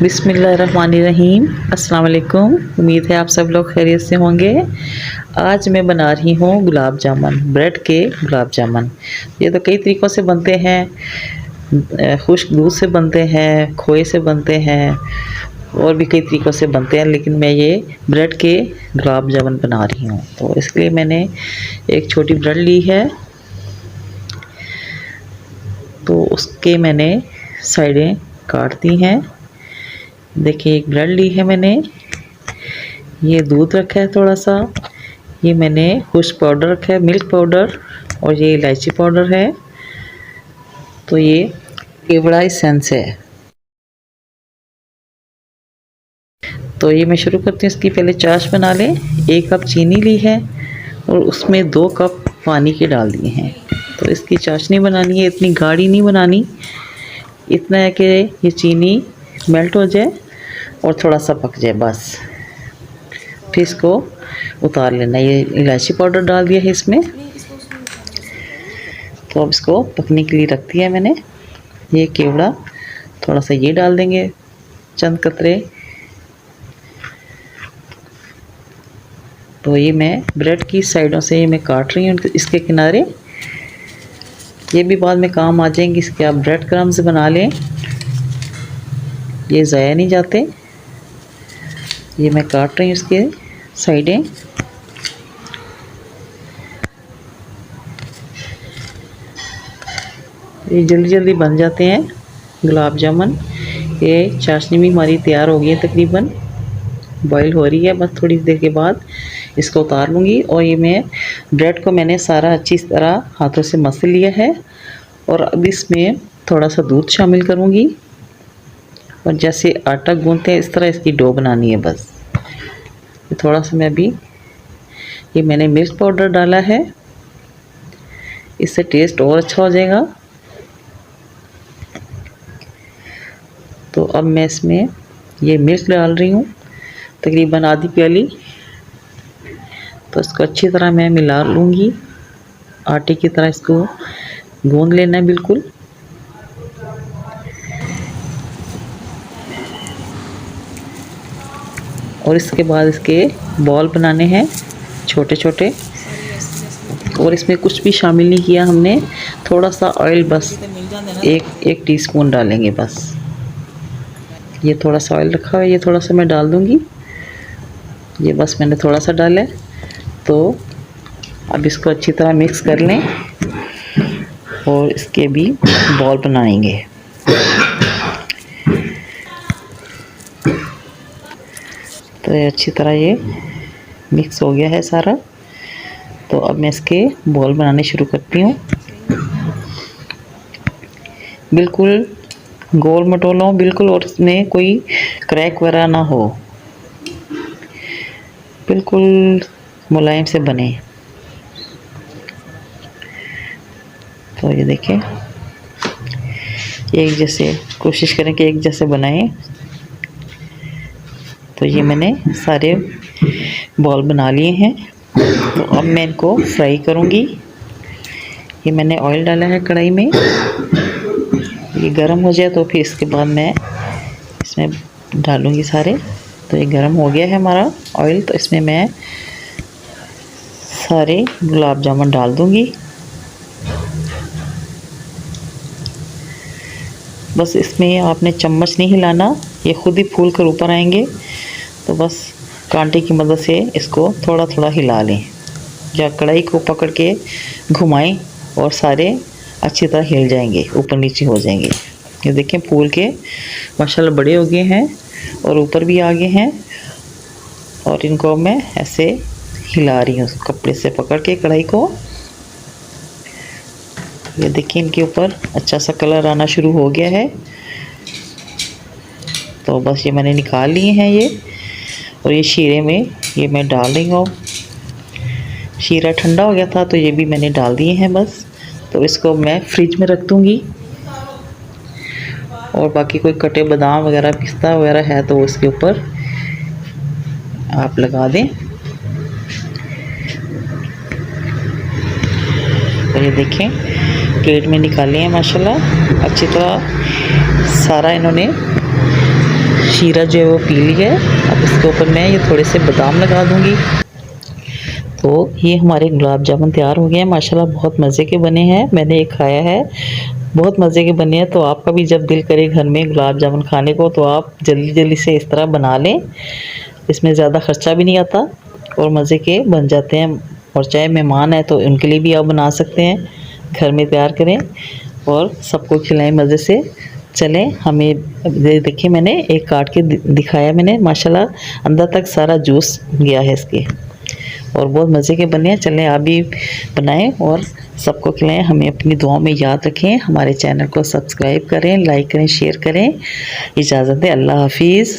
बिस्मिल्लाहिर्रहमानिर्रहीम। अस्सलाम वालेकुम। उम्मीद है आप सब लोग खैरियत से होंगे। आज मैं बना रही हूँ गुलाब जामुन, ब्रेड के गुलाब जामुन। ये तो कई तरीक़ों से बनते हैं, खुश्क दूध से बनते हैं, खोए से बनते हैं और भी कई तरीक़ों से बनते हैं, लेकिन मैं ये ब्रेड के गुलाब जामुन बना रही हूँ। तो इसके लिए मैंने एक छोटी ब्रेड ली है, तो उसके मैंने साइडें काट दी हैं। देखिए, एक ब्रेड ली है मैंने, ये दूध रखा है थोड़ा सा, ये मैंने खुश्क पाउडर रखा है, मिल्क पाउडर, और ये इलायची पाउडर है। तो ये केवड़ा एसेंस है। तो ये मैं शुरू करती हूँ। इसकी पहले चाश बना लें। 1 कप चीनी ली है और उसमें 2 कप पानी के डाल दिए हैं। तो इसकी चाशनी बनानी है, इतनी गाढ़ी नहीं बनानी, इतना है कि ये चीनी मेल्ट हो जाए और थोड़ा सा पक जाए, बस। फिर इसको उतार लेना। ये इलायची पाउडर डाल दिया है इसमें। तो अब इसको पकने के लिए रख दिया मैंने। ये केवड़ा थोड़ा सा ये डाल देंगे, चंद कतरे। तो ये मैं ब्रेड की साइडों से ये मैं काट रही हूँ, इसके किनारे। ये भी बाद में काम आ जाएंगे, इसके आप ब्रेड क्रम्स बना लें, ये ज़ाया नहीं जाते। ये मैं काट रही हूँ इसके साइडें। ये जल्दी जल्दी बन जाते हैं गुलाब जामुन। ये चाशनी भी हमारी तैयार हो गई है, तकरीबन बॉईल हो रही है। बस थोड़ी देर के बाद इसको उतार लूँगी। और ये मैं ब्रेड को मैंने सारा अच्छी तरह हाथों से मसल लिया है और अब इसमें थोड़ा सा दूध शामिल करूँगी और जैसे आटा गूंथते हैं इस तरह इसकी डो बनानी है, बस। ये थोड़ा सा मैं अभी ये मैंने मिल्क पाउडर डाला है, इससे टेस्ट और अच्छा हो जाएगा। तो अब मैं इसमें ये मिल्क डाल रही हूँ, तकरीबन आधी प्याली। तो इसको अच्छी तरह मैं मिला लूँगी, आटे की तरह इसको गूंद लेना है बिल्कुल। और इसके बाद इसके बॉल बनाने हैं छोटे छोटे। और इसमें कुछ भी शामिल नहीं किया हमने, थोड़ा सा ऑयल, बस एक टीस्पून डालेंगे, बस। ये थोड़ा सा ऑयल रखा है, ये थोड़ा सा मैं डाल दूँगी। ये बस मैंने थोड़ा सा डाला है। तो अब इसको अच्छी तरह मिक्स कर लें और इसके भी बॉल बनाएंगे। तो ये अच्छी तरह ये मिक्स हो गया है सारा। तो अब मैं इसके बॉल बनाने शुरू करती हूँ। बिल्कुल गोल मटोला हो बिल्कुल, और इसमें कोई क्रैक वगैरह ना हो, बिल्कुल मुलायम से बने। तो ये देखें, एक जैसे कोशिश करें कि एक जैसे बनाएं। तो ये मैंने सारे बॉल बना लिए हैं। तो अब मैं इनको फ्राई करूँगी। ये मैंने ऑयल डाला है कढ़ाई में, ये गर्म हो जाए तो फिर इसके बाद मैं इसमें डालूँगी सारे। तो ये गर्म हो गया है हमारा ऑयल, तो इसमें मैं सारे गुलाब जामुन डाल दूँगी। बस इसमें आपने चम्मच नहीं हिलाना, ये खुद ही फूल कर ऊपर आएंगे। तो बस कांटे की मदद से इसको थोड़ा थोड़ा हिला लें, या कढ़ाई को पकड़ के घुमाएं और सारे अच्छी तरह हिल जाएंगे, ऊपर नीचे हो जाएंगे। ये देखें, फूल के माशाल्लाह बड़े हो गए हैं और ऊपर भी आ गए हैं। और इनको मैं ऐसे हिला रही हूँ कपड़े से पकड़ के कढ़ाई को। ये देखिए, इनके ऊपर अच्छा सा कलर आना शुरू हो गया है। तो बस ये मैंने निकाल लिए हैं ये, और ये शीरे में ये मैं डाल रही हूँ। शीरा ठंडा हो गया था तो ये भी मैंने डाल दिए हैं, बस। तो इसको मैं फ्रिज में रख दूँगी। और बाकी कोई कटे बादाम वगैरह, पिस्ता वगैरह है तो इसके ऊपर आप लगा दें। तो ये देखें, प्लेट में निकाले हैं माशाल्लाह। अच्छी तरह सारा इन्होंने शीरा जो है वो पी ली है। अब इसके ऊपर मैं ये थोड़े से बादाम लगा दूँगी। तो ये हमारे गुलाब जामुन तैयार हो गए हैं। माशाल्लाह बहुत मज़े के बने हैं। मैंने एक खाया है, बहुत मज़े के बने हैं। तो आपका भी जब दिल करे घर में गुलाब जामुन खाने को तो आप जल्दी जल्दी से इस तरह बना लें। इसमें ज़्यादा ख़र्चा भी नहीं आता और मज़े के बन जाते हैं। और चाहे मेहमान है तो उनके लिए भी आप बना सकते हैं, घर में तैयार करें और सबको खिलाएं मज़े से। चलें, हमें देखिए मैंने एक काट के दिखाया मैंने, माशाल्लाह अंदर तक सारा जूस गया है इसके और बहुत मज़े के बने हैं। चलें आप भी बनाएं और सबको खिलाएं। हमें अपनी दुआओं में याद रखें। हमारे चैनल को सब्सक्राइब करें, लाइक करें, शेयर करें। इजाज़त दें, अल्लाह हाफिज़।